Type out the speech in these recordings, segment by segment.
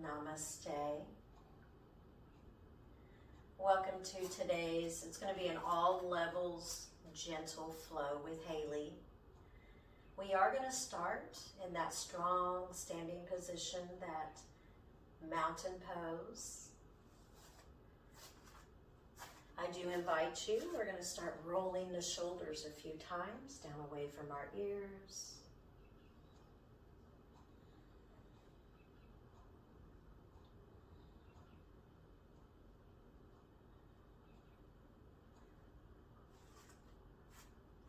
Namaste. Welcome to today's, it's going to be an all levels gentle flow with Haley. We are going to start in that strong standing position, that mountain pose. I do invite you, we're going to start rolling the shoulders a few times down away from our ears.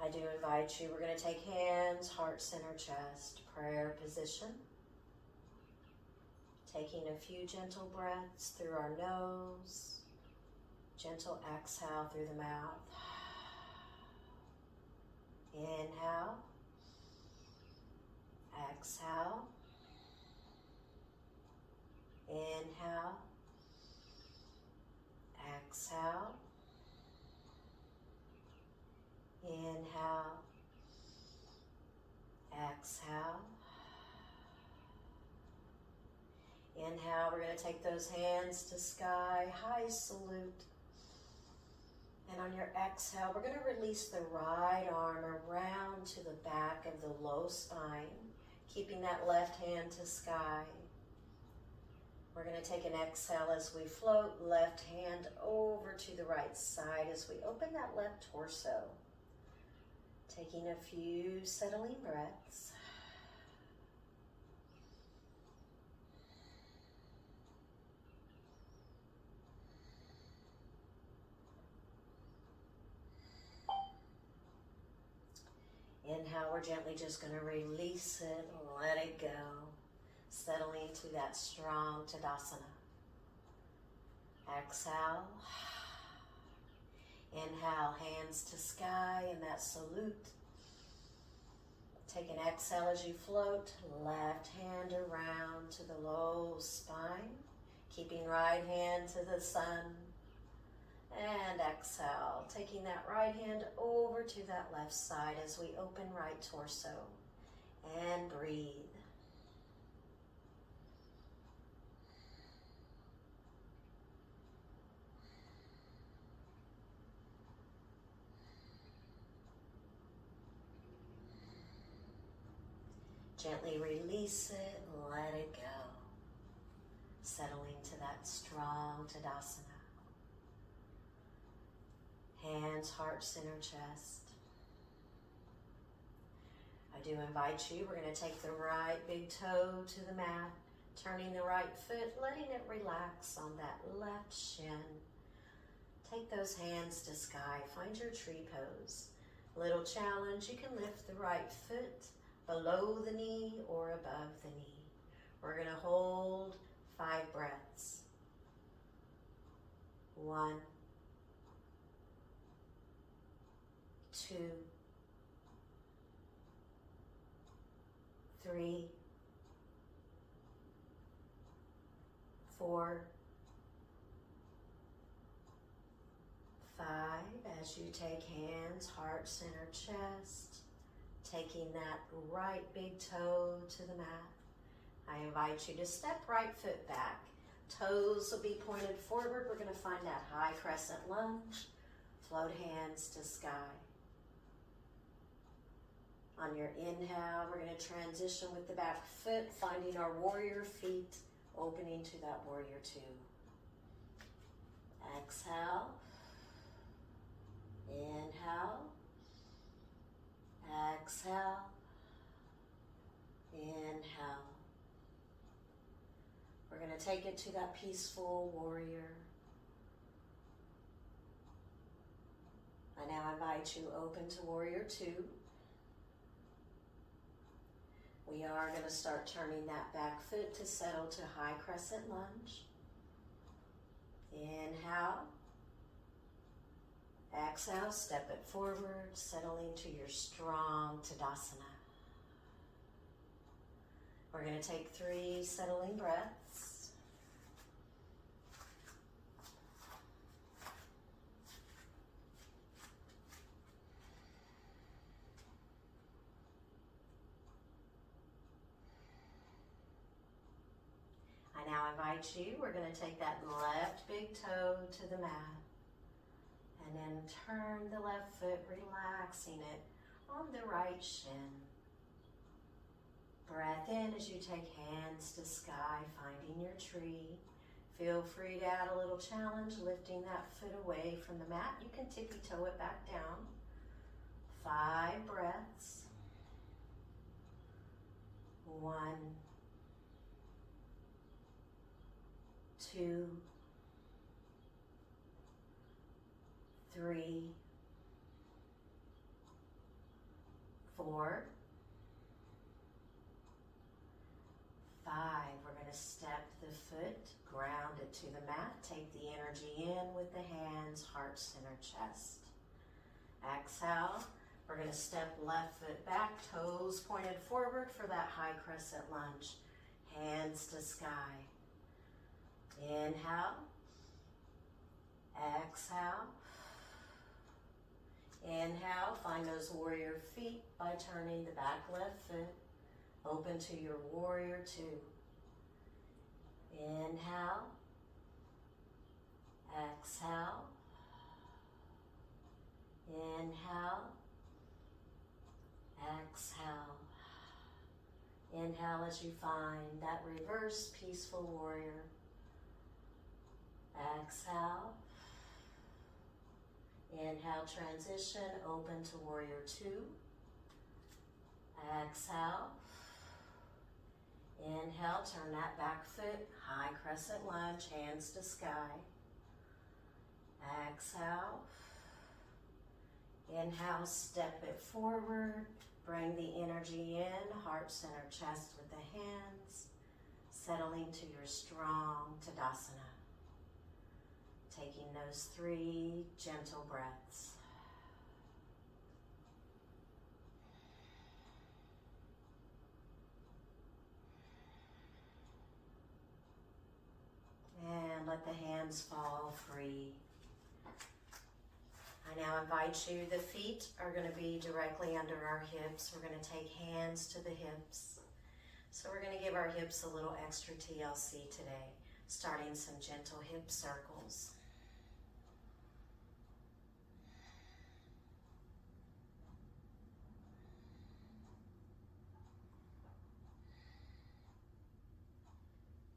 I do invite you, we're going to take hands, heart, center, chest, prayer position. Taking a few gentle breaths through our nose. Gentle exhale through the mouth. Inhale. Exhale. Inhale. Exhale. Inhale. Exhale. Inhale, we're going to take those hands to sky, high salute. And on your exhale, we're going to release the right arm around to the back of the low spine, keeping that left hand to sky. We're going to take an exhale as we float, left hand over to the right side as we open that left torso. Taking a few settling breaths. Inhale, we're gently just going to release it, let it go. Settling to that strong Tadasana. Exhale. Inhale, hands to sky in that salute. Take an exhale as you float, left hand around to the low spine, keeping right hand to the sun. And exhale, taking that right hand over to that left side as we open right torso. And breathe. Gently release it, let it go. Settling to that strong Tadasana. Hands, heart, center, chest. I do invite you, we're going to take the right big toe to the mat, turning the right foot, letting it relax on that left shin. Take those hands to sky, find your tree pose. Little challenge, you can lift the right foot below the knee or above the knee. We're going to hold 5 breaths. 1, 2, 3, 4, 5. As you take hands, heart, center, chest, taking that right big toe to the mat. I invite you to step right foot back. Toes will be pointed forward. We're going to find that high crescent lunge. Float hands to sky. On your inhale, we're going to transition with the back foot, finding our warrior feet, opening to that warrior 2. Exhale. Inhale. Exhale. Inhale. We're going to take it to that peaceful warrior. I now invite you open to warrior 2. We are going to start turning that back foot to settle to high crescent lunge. Inhale. Exhale, step it forward, settling to your strong Tadasana. We're going to take 3 settling breaths. I now invite you, we're going to take that left big toe to the mat. And then turn the left foot, relaxing it on the right shin. Breath in as you take hands to sky, finding your tree. Feel free to add a little challenge, lifting that foot away from the mat. You can tippy toe it back down. 5 breaths. 1, 2, 3, 4, 5. We're going to step the foot, ground it to the mat. Take the energy in with the hands, heart, center, chest. Exhale. We're going to step left foot back, toes pointed forward for that high crescent lunge. Hands to sky. Inhale. Exhale. Inhale. Find those warrior feet by turning the back left foot. Open to your warrior 2. Inhale. Exhale. Inhale. Exhale. Inhale as you find that reverse peaceful warrior. Exhale. Inhale, transition, open to warrior 2. Exhale. Inhale, turn that back foot, high crescent lunge, hands to sky. Exhale. Inhale, step it forward. Bring the energy in, heart, center, chest with the hands. Settling to your strong Tadasana. Taking those 3 gentle breaths. And let the hands fall free. I now invite you, the feet are going to be directly under our hips. We're going to take hands to the hips. So we're going to give our hips a little extra TLC today, starting some gentle hip circles.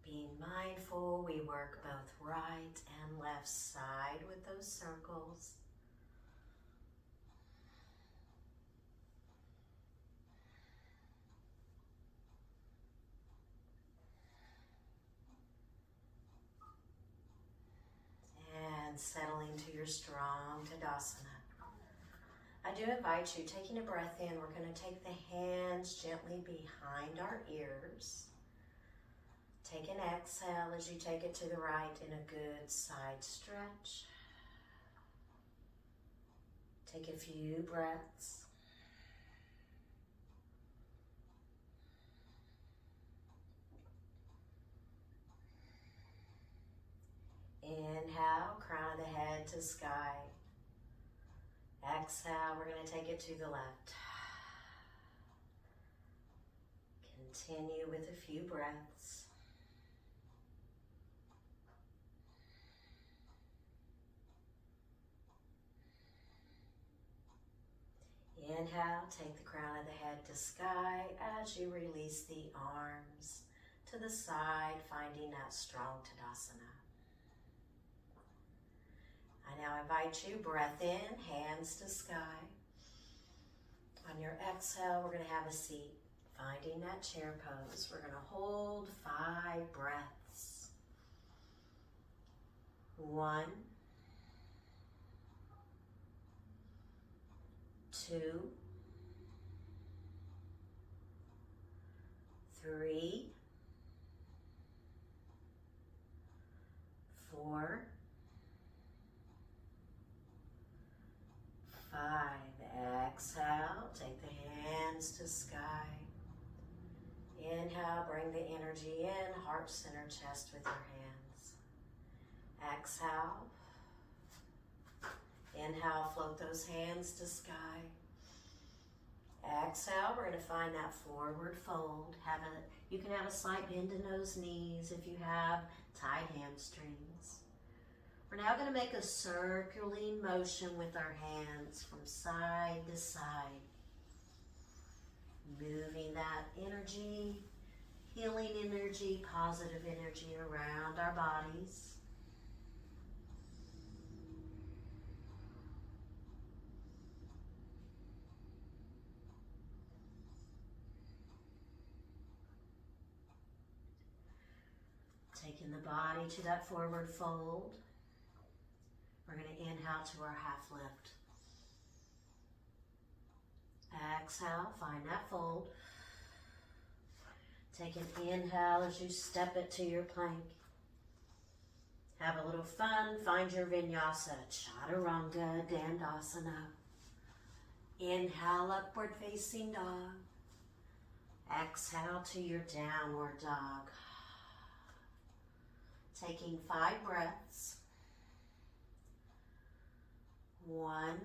Being mindful, we work both right and left side with those circles. And settling to your strong Tadasana. I do invite you, taking a breath in, we're going to take the hands gently behind our ears. Take an exhale as you take it to the right in a good side stretch. Take a few breaths. Inhale, crown of the head to sky. Exhale, we're going to take it to the left. Continue with a few breaths. Inhale, take the crown of the head to sky as you release the arms to the side, finding that strong Tadasana. I now invite you, breath in, hands to sky. On your exhale, we're going to have a seat, finding that chair pose. We're going to hold 5 breaths. 1, 2, 3, 4, 5. Exhale, take the hands to sky. Inhale, bring the energy in, heart, center, chest with your hands. Exhale. Inhale, float those hands to sky. Exhale, we're going to find that forward fold. You can have a slight bend in those knees if you have tight hamstrings. We're now going to make a circling motion with our hands from side to side. Moving that energy, healing energy, positive energy around our bodies. Taking the body to that forward fold. We're going to inhale to our half lift. Exhale, find that fold. Take an inhale as you step it to your plank. Have a little fun. Find your vinyasa, chaturanga, dandasana. Inhale, upward facing dog. Exhale to your downward dog. Taking 5 breaths. 1,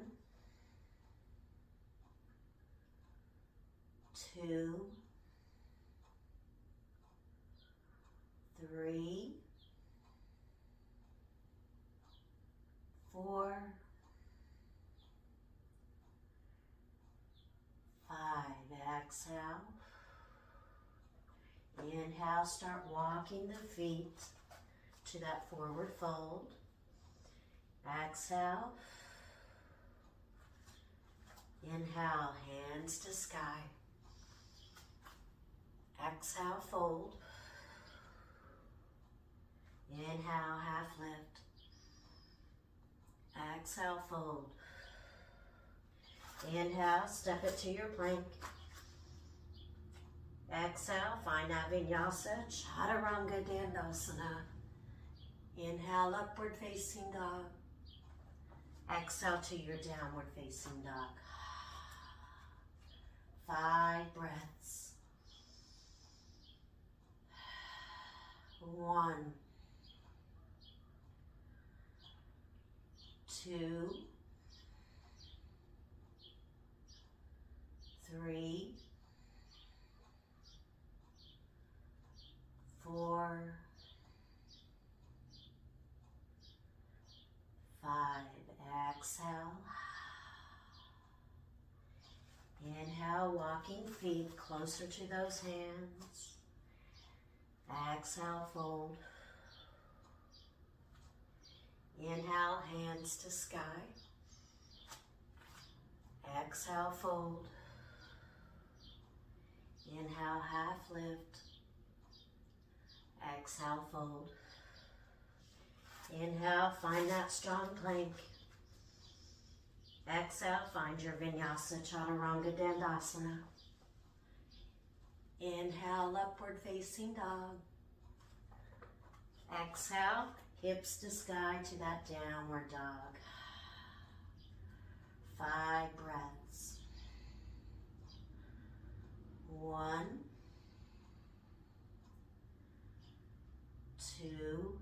2, 3, 4, 5. Exhale. Inhale, start walking the feet to that forward fold. Exhale. Inhale, hands to sky. Exhale, fold. Inhale, half lift. Exhale, fold. Inhale, step it to your plank. Exhale, find that vinyasa, chaturanga, dandasana. Inhale, upward facing dog. Exhale to your downward facing dog. 5 breaths. 1, 2, 3, 4, 5. Exhale. Inhale, walking feet closer to those hands. Exhale, fold. Inhale, hands to sky. Exhale, fold. Inhale, half lift. Exhale, fold. Inhale, find that strong plank. Exhale, find your vinyasa, chaturanga, dandasana. Inhale, upward facing dog. Exhale, hips to sky to that downward dog. 5 breaths. 1, 2,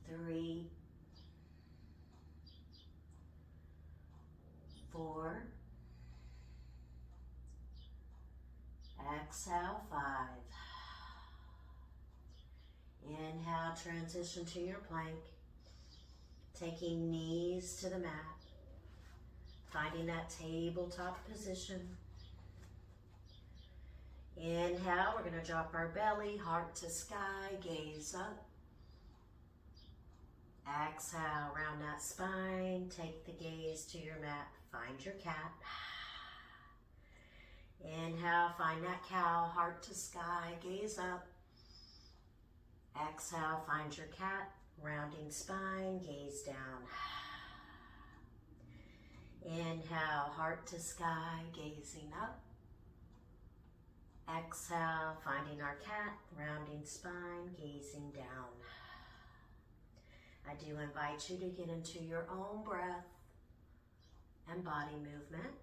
3, 4. Exhale, 5. Inhale, transition to your plank. Taking knees to the mat. Finding that tabletop position. Inhale, we're going to drop our belly, heart to sky, gaze up. Exhale, round that spine, take the gaze to your mat, find your cat. Inhale, find that cow, heart to sky, gaze up. Exhale, find your cat, rounding spine, gaze down. Inhale, heart to sky, gazing up. Exhale, finding our cat, rounding spine, gazing down. I do invite you to get into your own breath and body movement.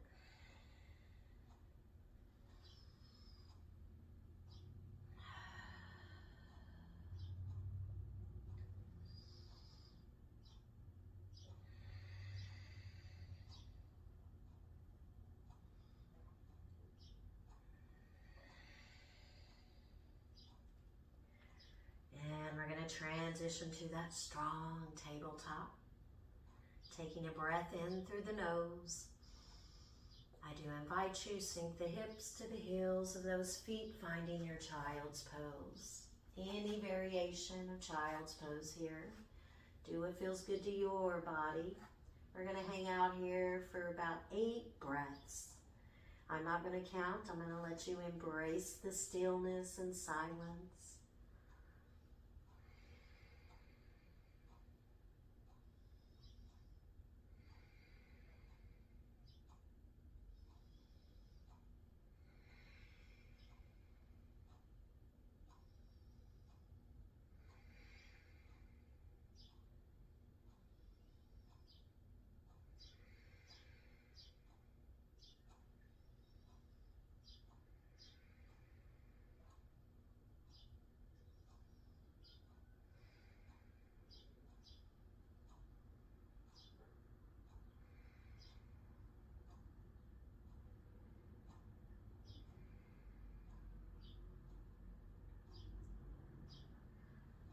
going to transition to that strong tabletop. Taking a breath in through the nose. I do invite you, sink the hips to the heels of those feet, finding your child's pose. Any variation of child's pose here. Do what feels good to your body. We're going to hang out here for about 8 breaths. I'm not going to count. I'm going to let you embrace the stillness and silence.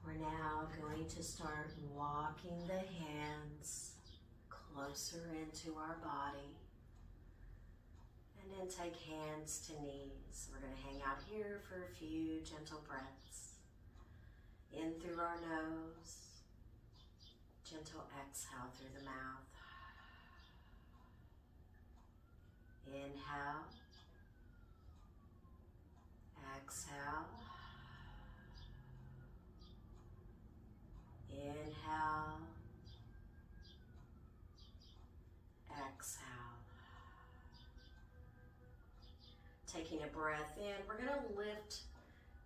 We're now going to start walking the hands closer into our body. And then take hands to knees. We're going to hang out here for a few gentle breaths. In through our nose. Gentle exhale through the mouth. Inhale. Exhale. Inhale. Exhale. Taking a breath in, we're going to lift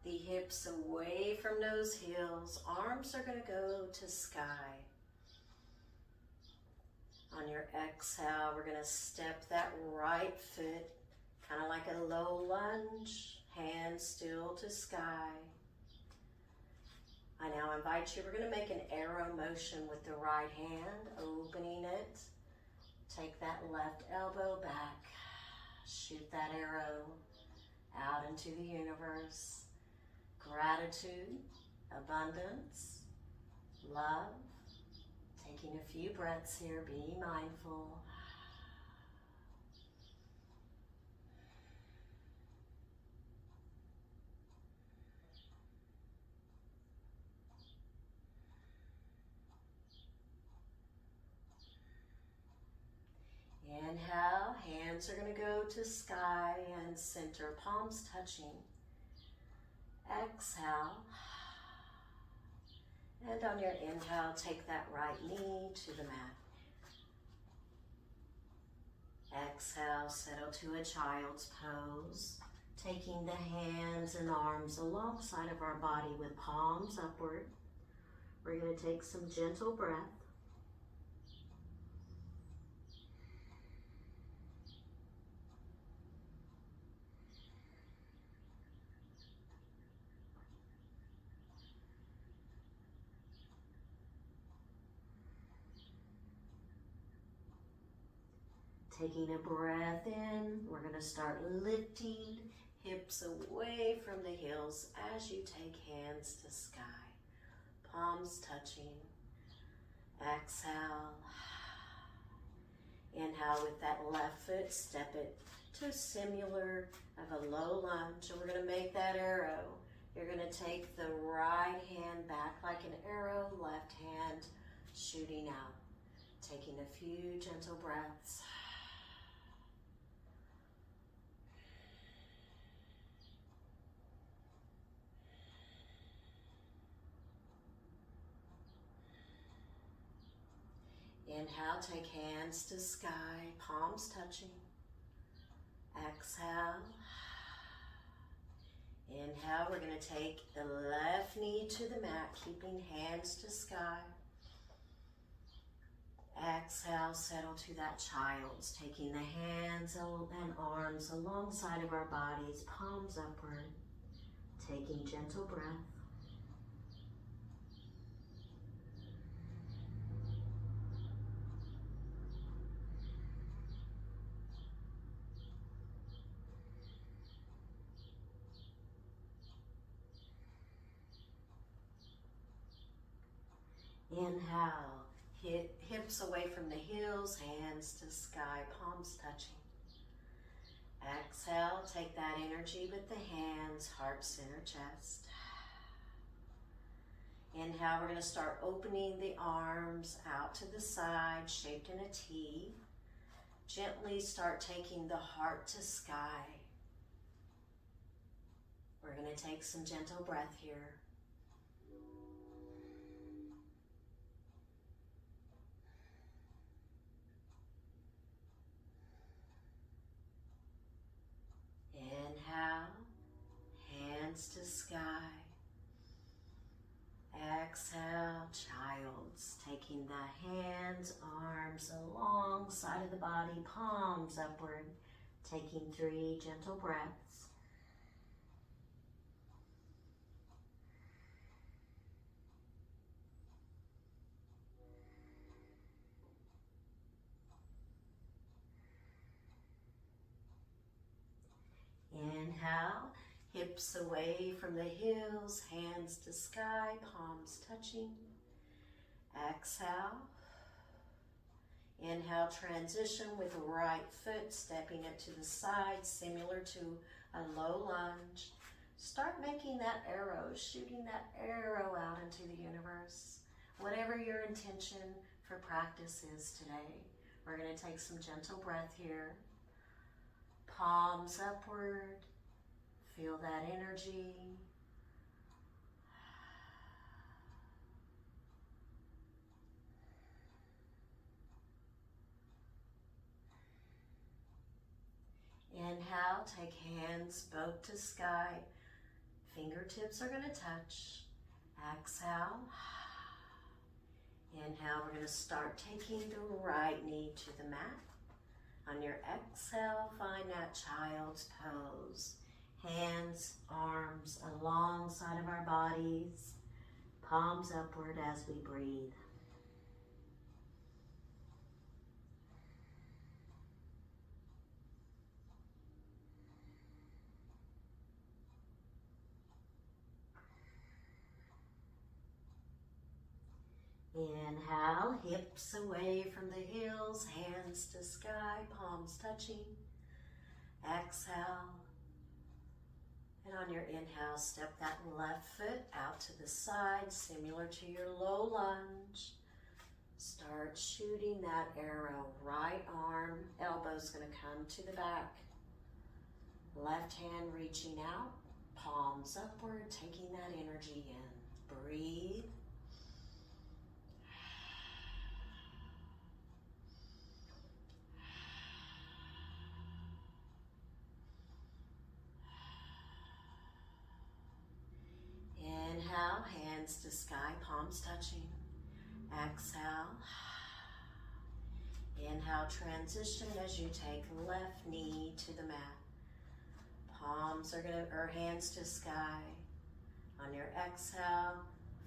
the hips away from those heels. Arms are going to go to sky. On your exhale, we're going to step that right foot, kind of like a low lunge, hands still to sky. I now invite you, we're going to make an arrow motion with the right hand, opening it. Take that left elbow back. Shoot that arrow out into the universe. Gratitude, abundance, love. Taking a few breaths here, being mindful. Inhale, hands are going to go to sky and center, palms touching. Exhale. And on your inhale, take that right knee to the mat. Exhale, settle to a child's pose. Taking the hands and arms alongside of our body with palms upward. We're going to take some gentle breath. Taking a breath in, we're going to start lifting hips away from the heels as you take hands to sky. Palms touching. Exhale. Inhale with that left foot, step it to similar of a low lunge. And we're going to make that arrow. You're going to take the right hand back like an arrow, left hand shooting out. Taking a few gentle breaths. Inhale, take hands to sky, palms touching. Exhale. Inhale, we're going to take the left knee to the mat, keeping hands to sky. Exhale, settle to that child's, taking the hands and arms alongside of our bodies, palms upward, taking gentle breath. Inhale, hips away from the heels, hands to sky, palms touching. Exhale, take that energy with the hands, heart center, chest. Inhale, we're going to start opening the arms out to the side, shaped in a T. Gently start taking the heart to sky. We're going to take some gentle breath here. Inhale, hands to sky. Exhale, child's. Taking the hands, arms alongside of the body, palms upward. Taking 3 gentle breaths. Inhale, hips away from the heels, hands to sky, palms touching. Exhale. Inhale, transition with the right foot, stepping it to the side, similar to a low lunge. Start making that arrow, shooting that arrow out into the universe. Whatever your intention for practice is today. We're going to take some gentle breath here. Palms upward. Feel that energy. Inhale, take hands both to sky. Fingertips are going to touch. Exhale. Inhale, we're going to start taking the right knee to the mat. On your exhale, find that child's pose. Hands, arms alongside of our bodies. Palms upward as we breathe. Inhale, hips away from the heels, hands to sky, palms touching. Exhale. And on your inhale, step that left foot out to the side, similar to your low lunge. Start shooting that arrow. Right arm, elbow's going to come to the back. Left hand reaching out, palms upward, taking that energy in. Breathe. Inhale, hands to sky, palms touching. Exhale. Inhale, transition as you take left knee to the mat. Palms are or hands to sky. On your exhale,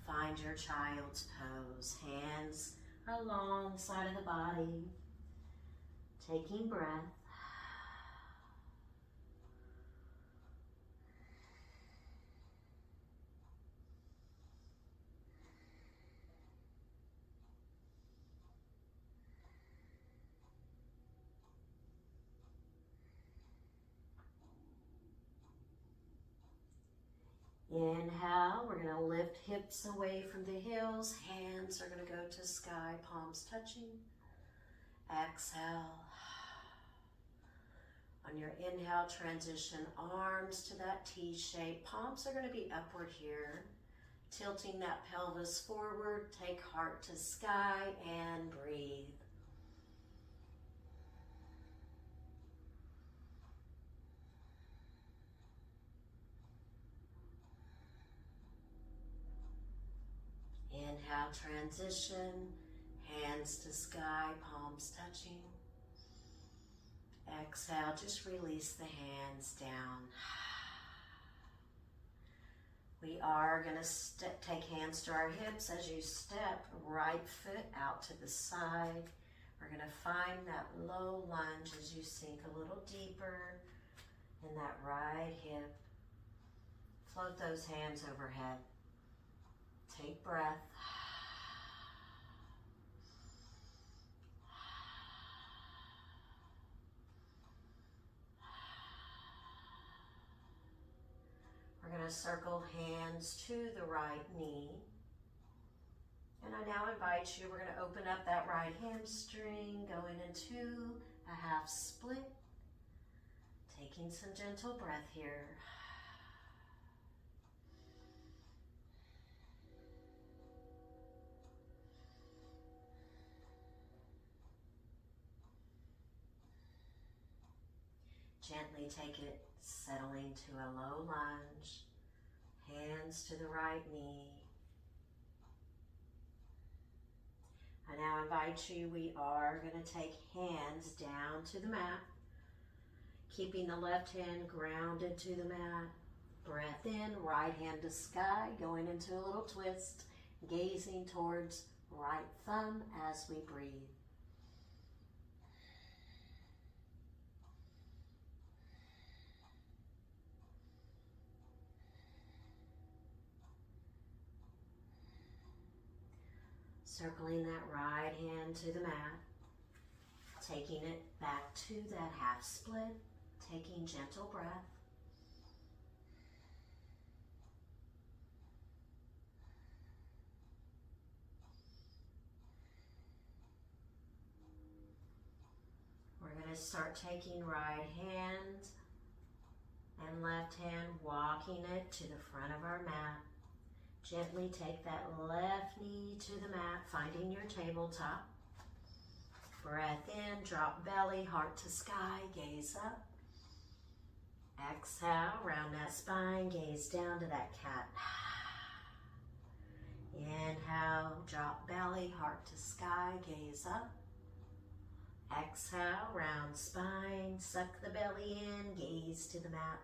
find your child's pose. Hands alongside of the body. Taking breath. Inhale, we're going to lift hips away from the heels. Hands are going to go to sky, palms touching. Exhale. On your inhale, transition arms to that T shape. Palms are going to be upward here. Tilting that pelvis forward. Take heart to sky and breathe. Inhale, transition, hands to sky, palms touching. Exhale, just release the hands down. We are going to take hands to our hips as you step right foot out to the side. We're going to find that low lunge as you sink a little deeper in that right hip. Float those hands overhead. Take breath. to circle hands to the right knee. And I now invite you, we're going to open up that right hamstring, going into a half split. Taking some gentle breath here. Gently take it, settling to a low lunge. Hands to the right knee. I now invite you, we are going to take hands down to the mat. Keeping the left hand grounded to the mat. Breath in, right hand to sky, going into a little twist. Gazing towards right thumb as we breathe. Circling that right hand to the mat, taking it back to that half split, taking gentle breath. We're going to start taking right hand and left hand, walking it to the front of our mat. Gently take that left knee to the mat, finding your tabletop. Breath in, drop belly, heart to sky, gaze up. Exhale, round that spine, gaze down to that cat. Inhale, drop belly, heart to sky, gaze up. Exhale, round spine, suck the belly in, gaze to the mat.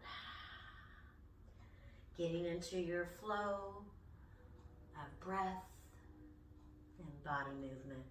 Getting into your flow of breath and body movement.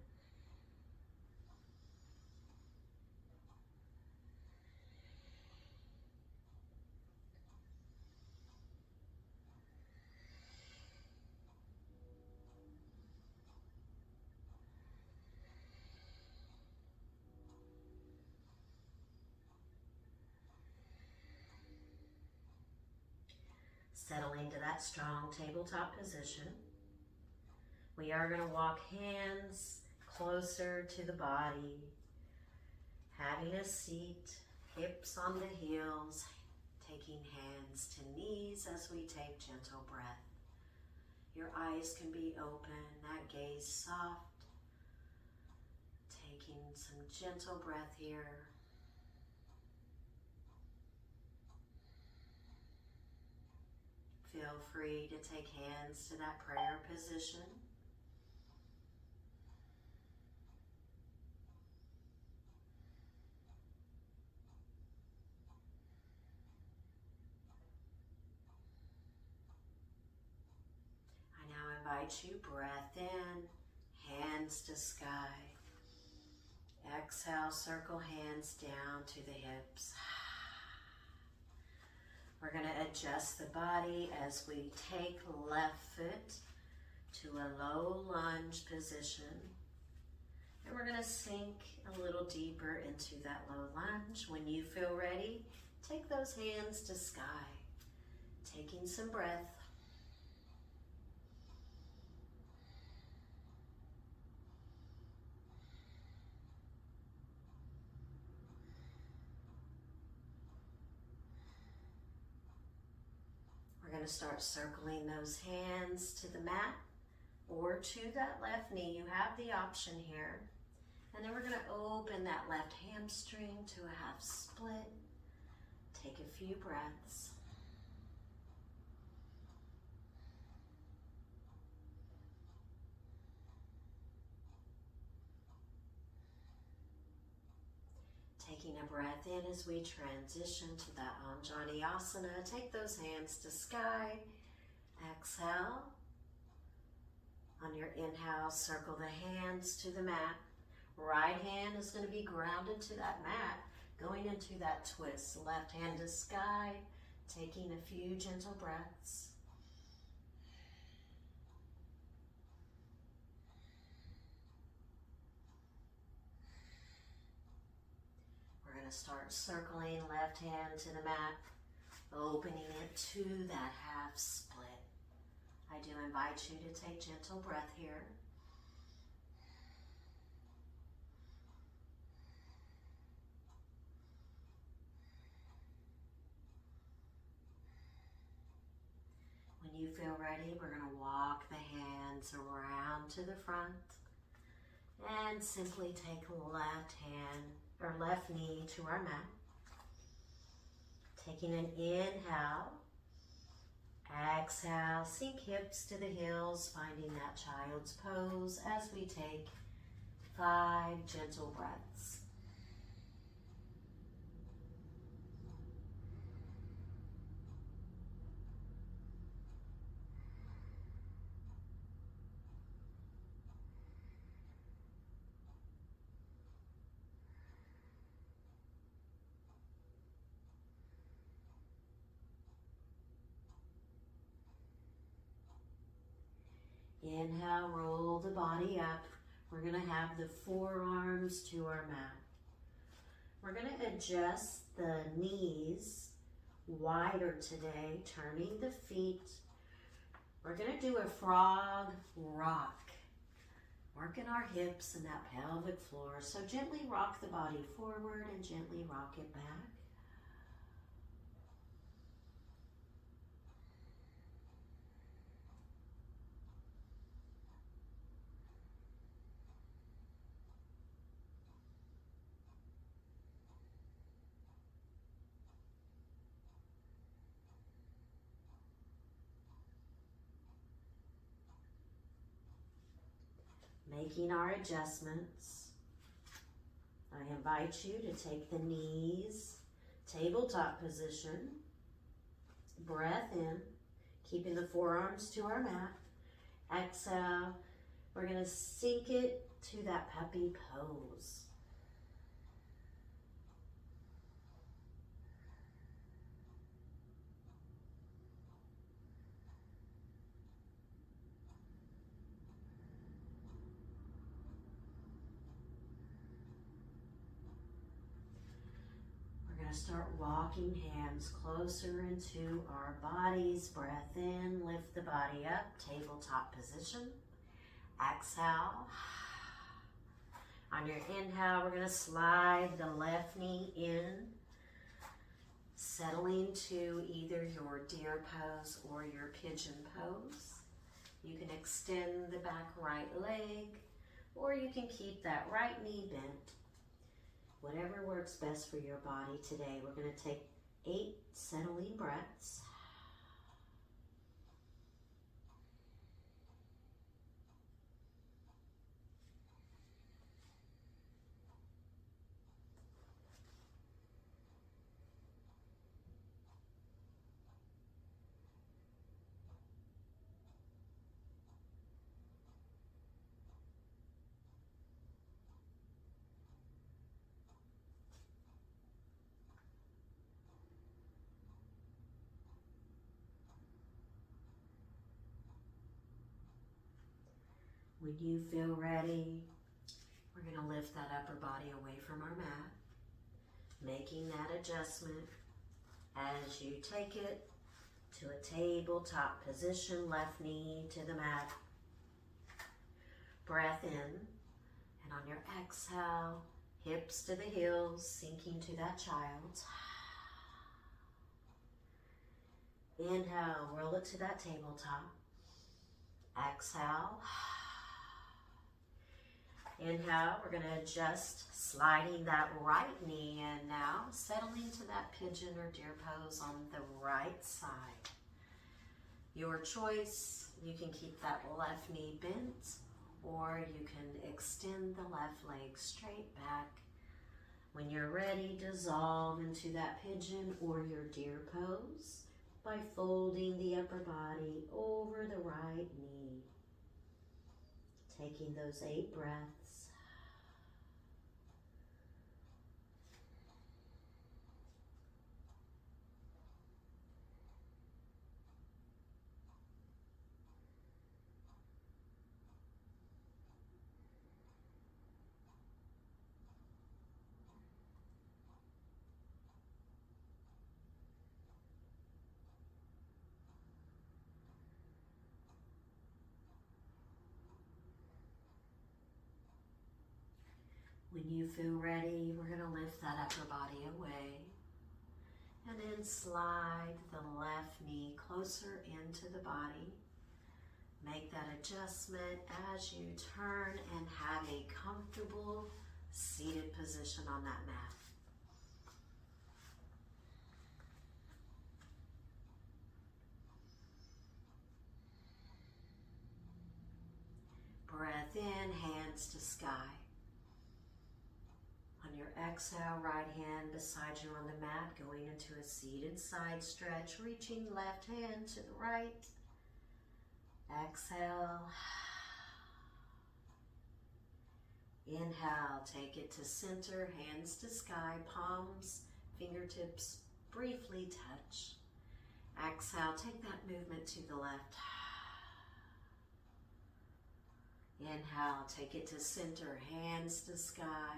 Settling to that strong tabletop position. We are going to walk hands closer to the body, having a seat, hips on the heels, taking hands to knees as we take gentle breath. Your eyes can be open, that gaze soft, taking some gentle breath here. Feel free to take hands to that prayer position. I now invite you, breath in, hands to sky. Exhale, circle hands down to the hips. We're going to adjust the body as we take left foot to a low lunge position. And we're going to sink a little deeper into that low lunge. When you feel ready, take those hands to sky. Taking some breath. We're going to start circling those hands to the mat or to that left knee. You have the option here. And then we're going to open that left hamstring to a half split. Take a few breaths. Taking a breath in as we transition to that Anjaneyasana. Take those hands to sky. Exhale. On your inhale, circle the hands to the mat. Right hand is going to be grounded to that mat, going into that twist. Left hand to sky, taking a few gentle breaths. We're going to start circling left hand to the mat, opening it to that half split. I do invite you to take gentle breath here. When you feel ready, we're going to walk the hands around to the front and simply take left hand or left knee to our mat. Taking an inhale, exhale, sink hips to the heels, finding that child's pose as we take 5 gentle breaths. Inhale, roll the body up. We're going to have the forearms to our mat. We're going to adjust the knees wider today, turning the feet. We're going to do a frog rock, working our hips and that pelvic floor. So gently rock the body forward and gently rock it back. Making our adjustments, I invite you to take the knees, tabletop position, breath in, keeping the forearms to our mat. Exhale, we're going to sink it to that puppy pose. Start walking hands closer into our bodies. Breath in, lift the body up, tabletop position. Exhale. On your inhale, we're going to slide the left knee in, settling to either your deer pose or your pigeon pose. You can extend the back right leg, or you can keep that right knee bent. Whatever works best for your body today. We're going to take 8 settling breaths. When you feel ready, we're going to lift that upper body away from our mat, making that adjustment as you take it to a tabletop position, left knee to the mat. Breath in, and on your exhale, hips to the heels, sinking to that child. Inhale, roll it to that tabletop. Exhale. Inhale, we're going to adjust, sliding that right knee in now, settling to that pigeon or deer pose on the right side. Your choice, you can keep that left knee bent, or you can extend the left leg straight back. When you're ready, dissolve into that pigeon or your deer pose by folding the upper body over the right knee. Taking those 8 breaths. When you feel ready, we're going to lift that upper body away and then slide the left knee closer into the body. Make that adjustment as you turn and have a comfortable seated position on that mat. Breath in, hands to sky. On your exhale, right hand beside you on the mat, going into a seated side stretch, reaching left hand to the right. Exhale. Inhale, take it to center, hands to sky, palms, fingertips briefly touch. Exhale, take that movement to the left. Inhale, take it to center, hands to sky.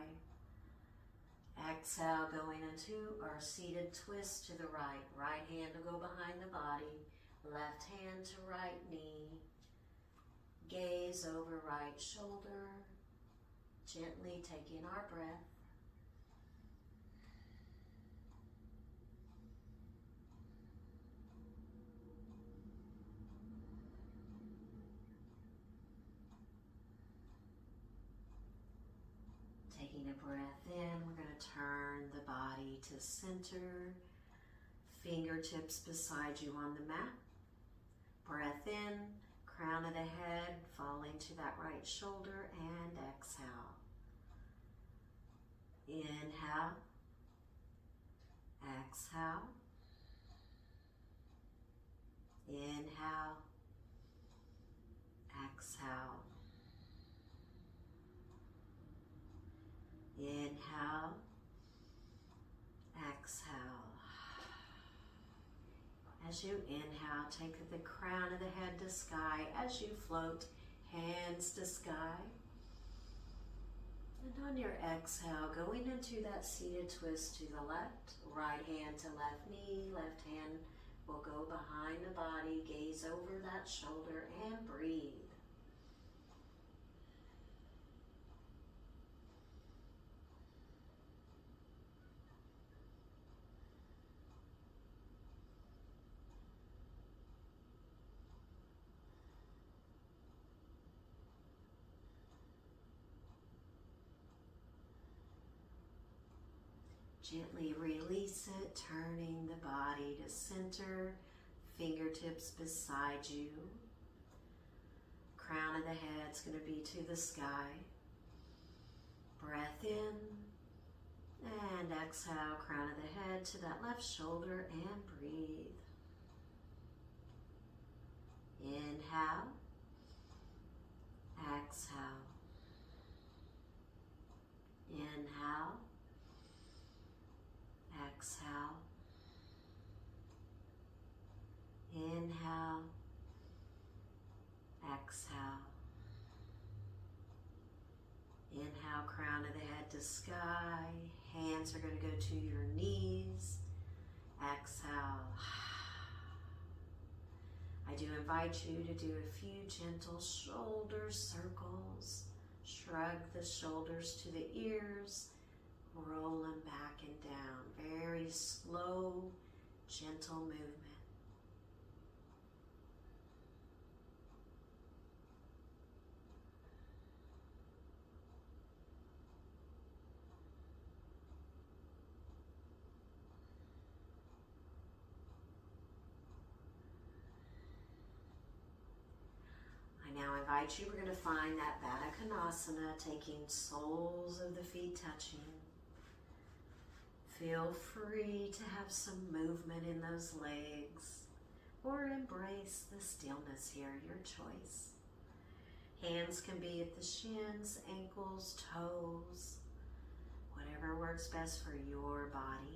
Exhale, going into our seated twist to the right. Right hand will go behind the body, left hand to right knee. Gaze over right shoulder, gently taking our breath. Taking a breath in, we're going to turn the body to center, fingertips beside you on the mat. Breath in, crown of the head falling to that right shoulder, and exhale. Inhale, exhale, inhale, exhale. Inhale, exhale. As you inhale, take the crown of the head to sky. As you float, hands to sky. And on your exhale, going into that seated twist to the left, right hand to left knee, left hand will go behind the body, gaze over that shoulder, and breathe. Gently release it, turning the body to center, fingertips beside you. Crown of the head's going to be to the sky. Breath in, and exhale, crown of the head to that left shoulder, and breathe. Inhale, exhale, inhale, exhale, inhale, exhale. Inhale, crown of the head to sky. Hands are going to go to your knees. Exhale. I do invite you to do a few gentle shoulder circles. Shrug the shoulders to the ears. Roll them back and down. Very slow, gentle movement. I now invite you, we're going to find that Baddha Konasana, taking soles of the feet touching. Feel free to have some movement in those legs or embrace the stillness here, your choice. Hands can be at the shins, ankles, toes, whatever works best for your body.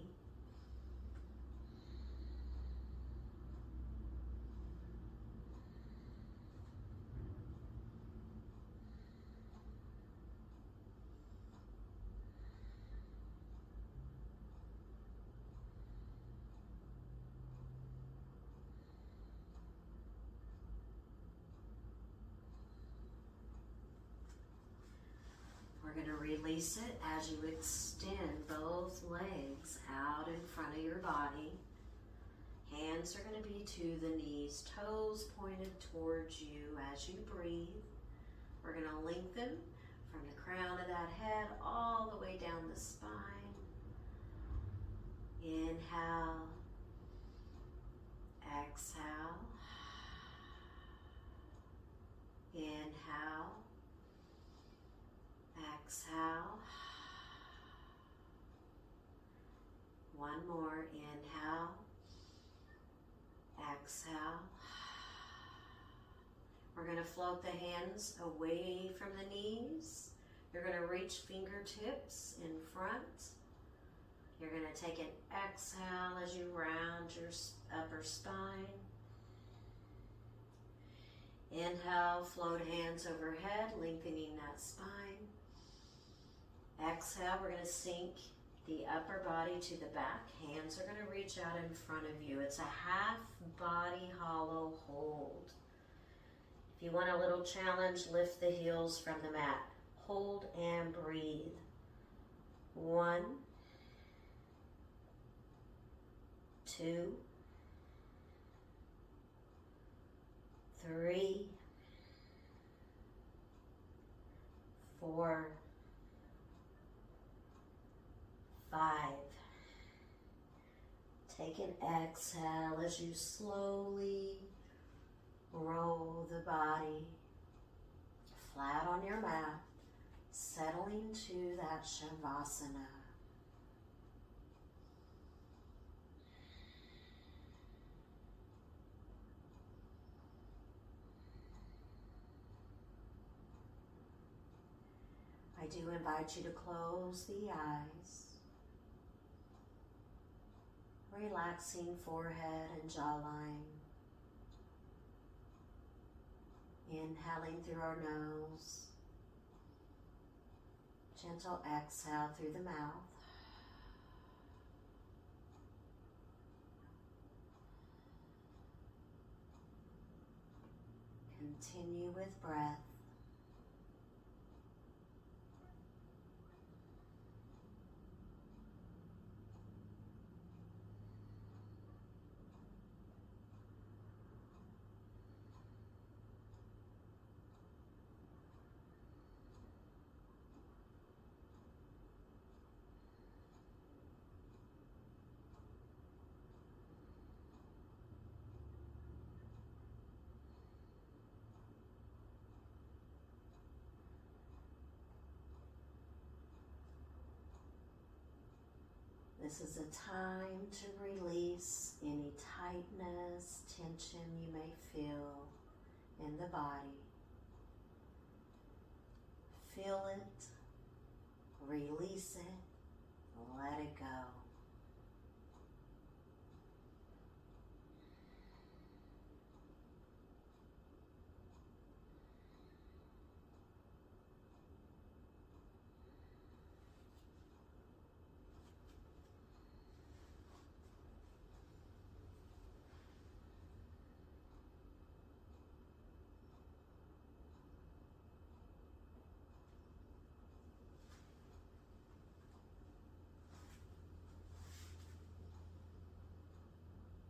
We're going to Release it as you extend both legs out in front of your body. Hands are going to be to the knees, toes pointed towards you as you breathe. We're going to lengthen from the crown of that head all the way down the spine. Inhale, exhale, inhale, exhale. One more, inhale, exhale. We're going to float the hands away from the knees. You're going to reach fingertips in front. You're going to take an exhale as you round your upper spine. Inhale, float hands overhead, lengthening that spine. Exhale, we're going to sink the upper body to the back. Hands are going to reach out in front of you. It's a half body hollow hold. If you want a little challenge, lift the heels from the mat. Hold and breathe. 1, 2, 3, 4, 5. Take an exhale as you slowly roll the body flat on your mat, settling to that Shavasana. I do invite you to close the eyes, relaxing forehead and jawline. Inhaling through our nose, gentle exhale through the mouth. Continue with breath. This is a time to release any tightness, tension you may feel in the body. Feel it, release it, let it go.